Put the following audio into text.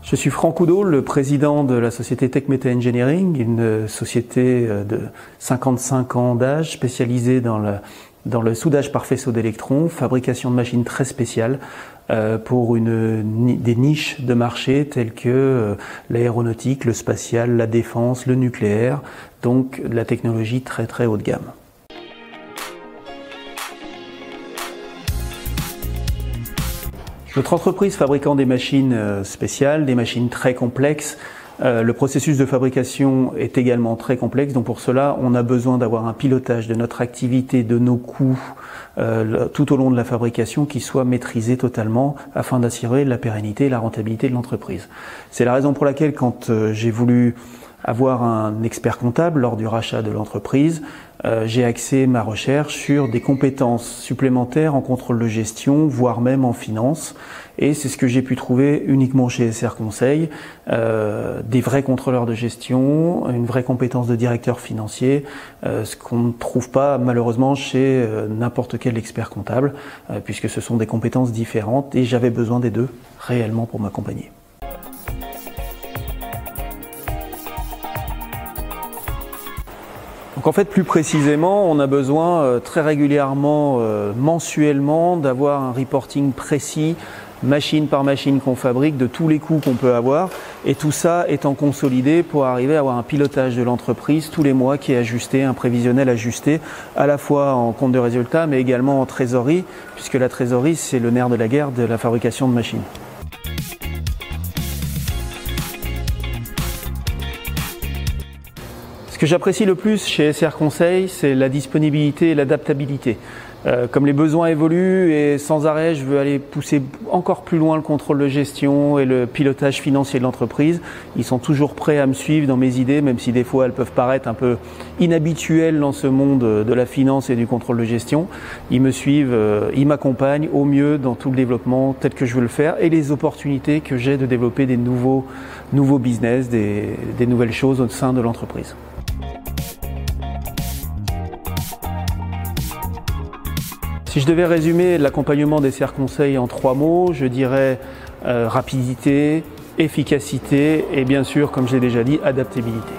Je suis Franck Oudot, le président de la société TechMeta Engineering, une société de 55 ans d'âge spécialisée dans le soudage par faisceau d'électrons, fabrication de machines très spéciales pour des niches de marché telles que l'aéronautique, le spatial, la défense, le nucléaire, donc de la technologie très très haut de gamme. Notre entreprise fabriquant des machines spéciales, des machines très complexes, le processus de fabrication est également très complexe, donc pour cela on a besoin d'avoir un pilotage de notre activité, de nos coûts tout au long de la fabrication qui soit maîtrisé totalement afin d'assurer la pérennité et la rentabilité de l'entreprise. C'est la raison pour laquelle quand j'ai voulu avoir un expert comptable lors du rachat de l'entreprise, j'ai axé ma recherche sur des compétences supplémentaires en contrôle de gestion, voire même en finance. Et c'est ce que j'ai pu trouver uniquement chez SR Conseil, des vrais contrôleurs de gestion, une vraie compétence de directeur financier, ce qu'on ne trouve pas malheureusement chez n'importe quel expert comptable, puisque ce sont des compétences différentes et j'avais besoin des deux réellement pour m'accompagner. Donc en fait, plus précisément, on a besoin très régulièrement, mensuellement, d'avoir un reporting précis, machine par machine qu'on fabrique, de tous les coûts qu'on peut avoir, et tout ça étant consolidé pour arriver à avoir un pilotage de l'entreprise tous les mois qui est ajusté, un prévisionnel ajusté, à la fois en compte de résultat, mais également en trésorerie, puisque la trésorerie, c'est le nerf de la guerre de la fabrication de machines. Ce que j'apprécie le plus chez SR Conseil, c'est la disponibilité et l'adaptabilité. Comme les besoins évoluent et sans arrêt, je veux aller pousser encore plus loin le contrôle de gestion et le pilotage financier de l'entreprise. Ils sont toujours prêts à me suivre dans mes idées, même si des fois elles peuvent paraître un peu inhabituelles dans ce monde de la finance et du contrôle de gestion. Ils me suivent, ils m'accompagnent au mieux dans tout le développement tel que je veux le faire et les opportunités que j'ai de développer des nouveaux business, des nouvelles choses au sein de l'entreprise. Si je devais résumer l'accompagnement des SR Conseil en 3 mots, je dirais rapidité, efficacité et bien sûr, comme je l'ai déjà dit, adaptabilité.